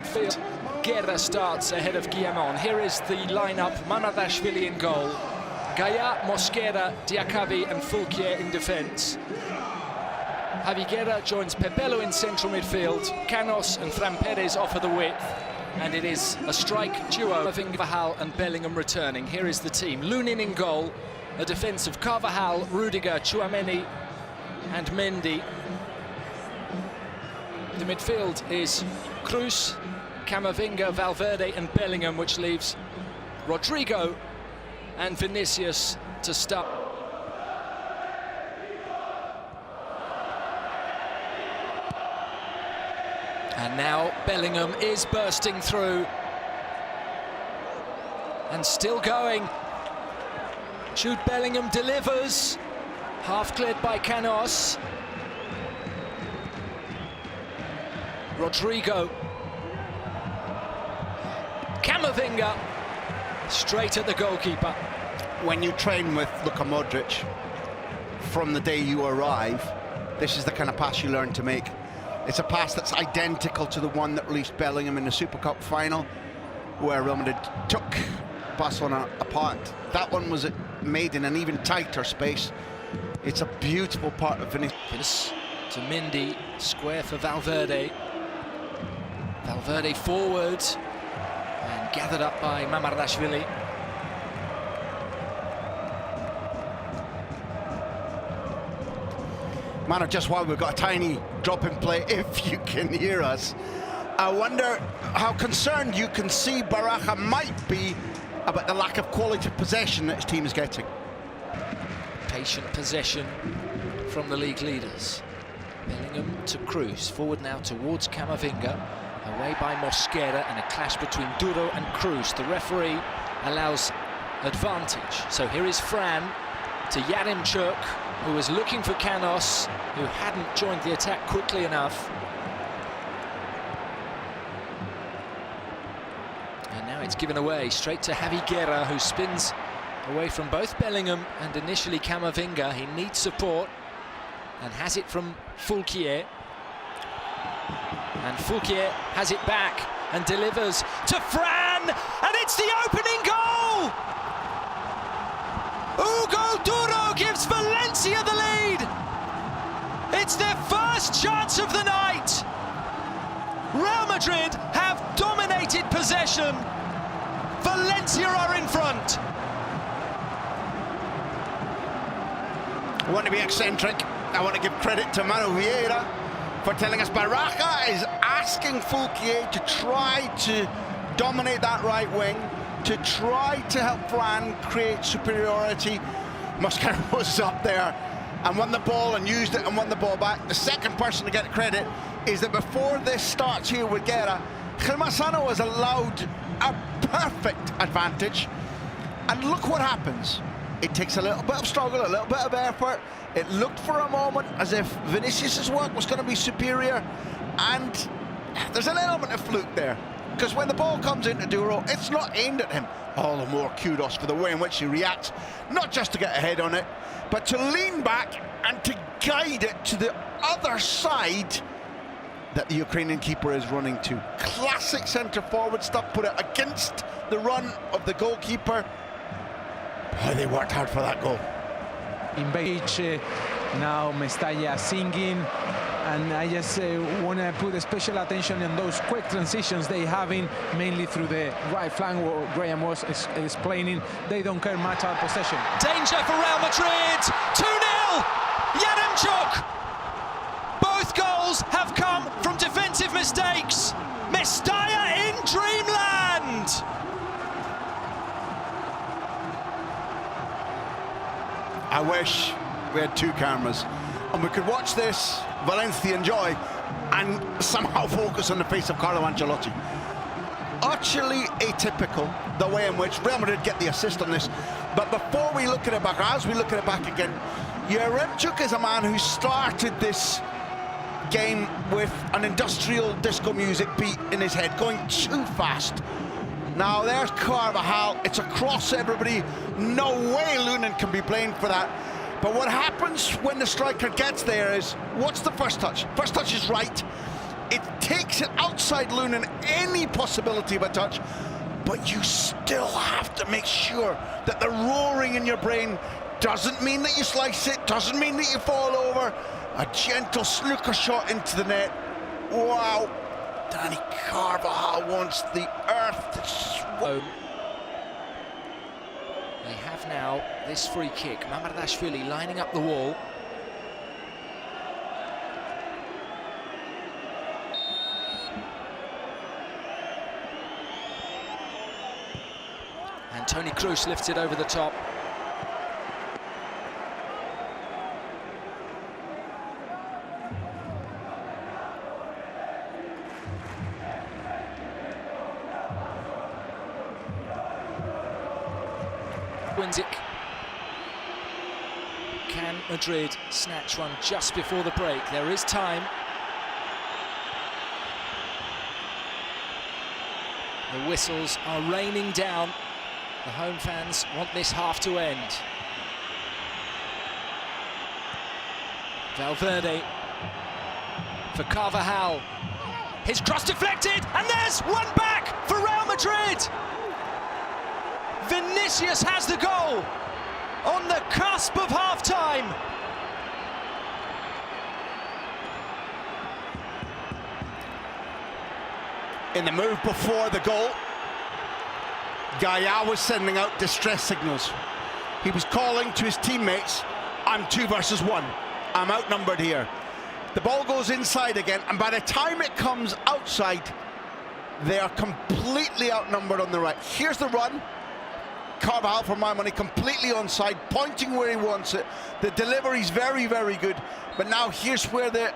midfield. Guerra starts ahead of Guillamon. Here is the lineup: Mamardashvili in goal, Gaya, Mosquera, Diakavi and Fulquier in defence. Javi Guerra joins Pepelo in central midfield. Canos and Fran Perez offer the width. And it is a strike duo of Carvajal and Bellingham returning. Here is the team: Lunin in goal, a defence of Carvajal, Rudiger, Tchouaméni and Mendy. The midfield is Cruz, Camavinga, Valverde and Bellingham, which leaves Rodrigo and Vinicius to start. And now Bellingham is bursting through and still going. Jude Bellingham delivers, half cleared by Canos. Rodrigo, Camavinga, straight at the goalkeeper. When you train with Luka Modric, from the day you arrive, this is the kind of pass you learn to make. It's a pass that's identical to the one that released Bellingham in the Super Cup final, where Real Madrid took Barcelona apart. That one was made in an even tighter space. It's a beautiful part of Vinicius. To Mendy, square for Valverde. Valverde forward and gathered up by Mamardashvili. Man, just while we've got a tiny drop in play, if you can hear us, I wonder how concerned you can see Baraja might be about the lack of quality possession that his team is getting. Patient possession from the league leaders. Bellingham to Cruz, forward now towards Camavinga, away by Mosquera, and a clash between Duro and Cruz. The referee allows advantage. So here is Fran to Yaremchuk, who was looking for Canos, who hadn't joined the attack quickly enough. And now it's given away straight to Javi Guerra, who spins away from both Bellingham and initially Camavinga. He needs support and has it from Fulquier. And Fulquier has it back and delivers to Fran, and it's the opening goal! Hugo Duro gives Valencia the lead. It's their first chance of the night. Real Madrid have dominated possession. Valencia are in front. I want to be eccentric. I want to give credit to Manu Vieira for telling us Baraja is asking Fulquier to try to dominate that right wing, to try to help Fran create superiority. Mosquera was up there and won the ball and used it and won the ball back. The second person to get credit is that before this starts here with Guerra, Gilmassano was allowed a perfect advantage. And look what happens. It takes a little bit of struggle, a little bit of effort. It looked for a moment as if Vinicius' work was going to be superior, and there's an element of fluke there, because when the ball comes into Duro, it's not aimed at him. All the more kudos for the way in which he reacts, not just to get ahead on it, but to lean back and to guide it to the other side that the Ukrainian keeper is running to. Classic centre-forward stuff, put it against the run of the goalkeeper. Oh, they worked hard for that goal. In beach, now Mestalla singing, and I just want to put special attention on those quick transitions they having, mainly through the right flank, where Graham was explaining. They don't care much about possession. Danger for Real Madrid, 2-0, Yaremchuk. Both goals have come from defensive mistakes. Mestalla in dreamland. I wish we had two cameras and we could watch this Valencia enjoy and somehow focus on the face of Carlo Ancelotti. Utterly atypical the way in which Real Madrid get the assist on this. But before we look at it back, or as we look at it back again, Yaremchuk is a man who started this game with an industrial disco music beat in his head, going too fast. Now there's Carvajal, it's across everybody. No way Lunin can be blamed for that. But what happens when the striker gets there is, what's the first touch? First touch is right. It takes it outside Lunin any possibility of a touch, but you still have to make sure that the roaring in your brain doesn't mean that you slice it, doesn't mean that you fall over. A gentle snooker shot into the net. Wow. Danny Carvajal wants the earth to swallow. They have now this free kick. Mamardashvili lining up the wall. And Toni Kroos lifts it over the top. Wins it. Can Madrid snatch one just before the break? There is time. The whistles are raining down. The home fans want this half to end. Valverde for Carvajal. His cross deflected, and there's one back for Real Madrid. Vinicius has the goal on the cusp of half-time. In the move before the goal, Gaia was sending out distress signals. He was calling to his teammates, I'm 2 versus 1. I'm outnumbered here. The ball goes inside again, and by the time it comes outside, they are completely outnumbered on the right. Here's the run. Carvajal, for my money, completely onside, pointing where he wants it. The delivery's very, very good. But now here's where the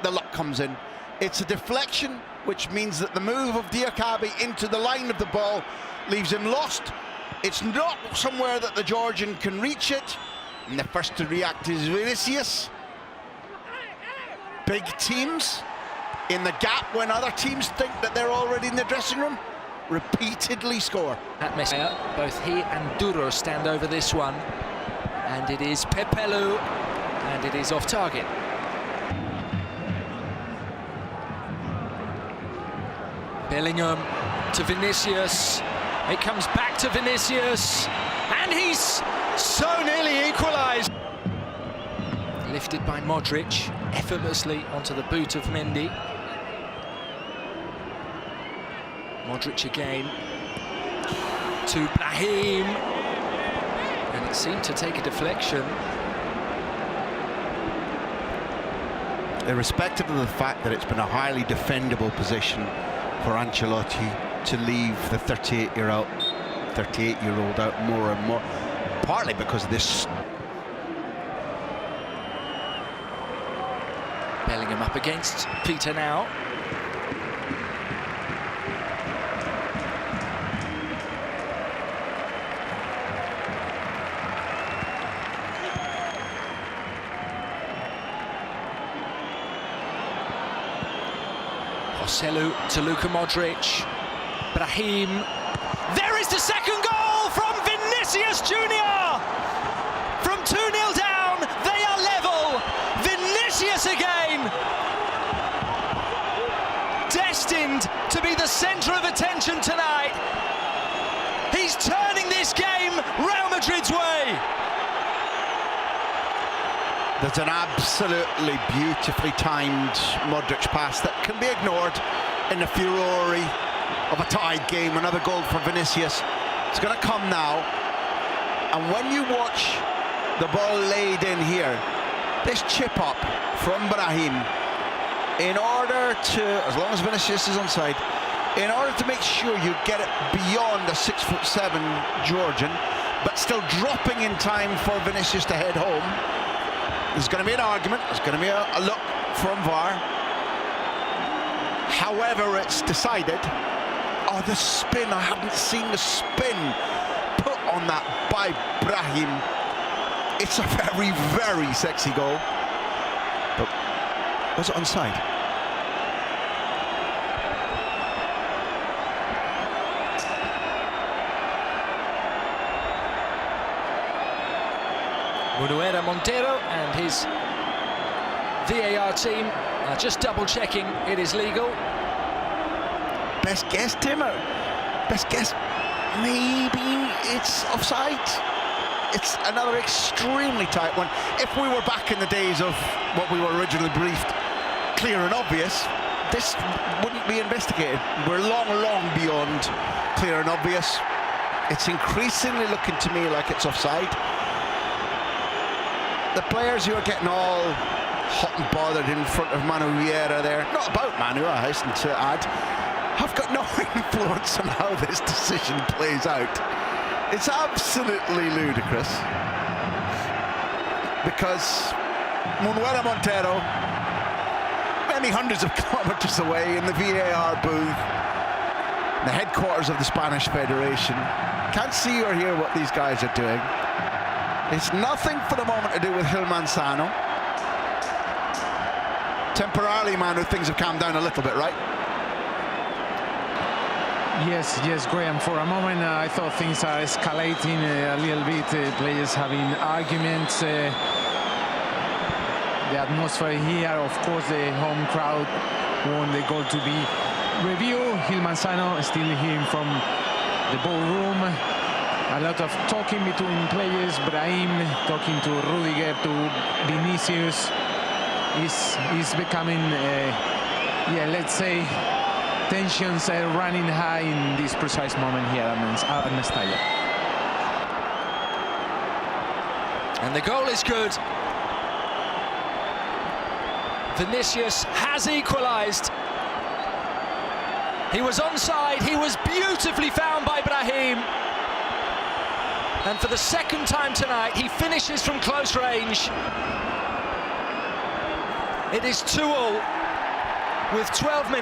luck comes in. It's a deflection, which means that the move of Diakabi into the line of the ball leaves him lost. It's not somewhere that the Georgian can reach it. And the first to react is Vinicius. Big teams in the gap when other teams think that they're already in the dressing room repeatedly score. At Messiah, both he and Duro stand over this one, and it is Pepelu, and it is off target. Bellingham to Vinicius. It comes back to Vinicius, and he's so nearly equalised. Lifted by Modric, effortlessly onto the boot of Mendy. Modric again to Brahim, and it seemed to take a deflection. Irrespective of the fact that it's been a highly defendable position for Ancelotti to leave the 38-year-old out more and more, partly because of this. Bellingham up against Peter now. Joselu to Luka Modric. Brahim. There is the second goal from Vinicius Junior. From 2-0 down, they are level. Vinicius again. Destined to be the centre of attention tonight. He's turning this game Real Madrid's way. There's an absolutely beautifully timed Modric pass that can be ignored in the furore of a tied game. Another goal for Vinicius. It's going to come now. And when you watch the ball laid in here, this chip up from Brahim, in order to, as long as Vinicius is onside, in order to make sure you get it beyond a 6'7" Georgian, but still dropping in time for Vinicius to head home. There's going to be an argument, there's going to be a look from VAR. However, it's decided. Oh, the spin, I haven't seen the spin put on that by Brahim. It's a very, very sexy goal. But was it onside? Munuera Montero and his VAR team Just double-checking, it is legal. Best guess, Timmer. Best guess, maybe it's offside. It's another extremely tight one. If we were back in the days of what we were originally briefed, clear and obvious, this wouldn't be investigated. We're long beyond clear and obvious. It's increasingly looking to me like it's offside. The players who are getting all hot and bothered in front of Manu Vieira there, not about Manu, I hasten to add, have got no influence on how this decision plays out. It's absolutely ludicrous, because Manuela Montero, many hundreds of kilometers away in the VAR booth, the headquarters of the Spanish Federation, can't see or hear what these guys are doing. It's nothing for the moment to do with Gil Manzano. Temporarily, Manu, things have calmed down a little bit, right? Yes, Graham. For a moment, I thought things are escalating a little bit. Players having arguments. The atmosphere here, of course, the home crowd want the goal to be reviewed. Gil Manzano still hearing from the ballroom. A lot of talking between players. Brahim talking to Rudiger, to Vinicius. Is becoming, let's say, tensions are running high in this precise moment here at Mestalla. And the goal is good. Vinicius has equalised. He was onside. He was beautifully found by Brahim. And for the second time tonight, he finishes from close range. It is 2-2 with 12 minutes.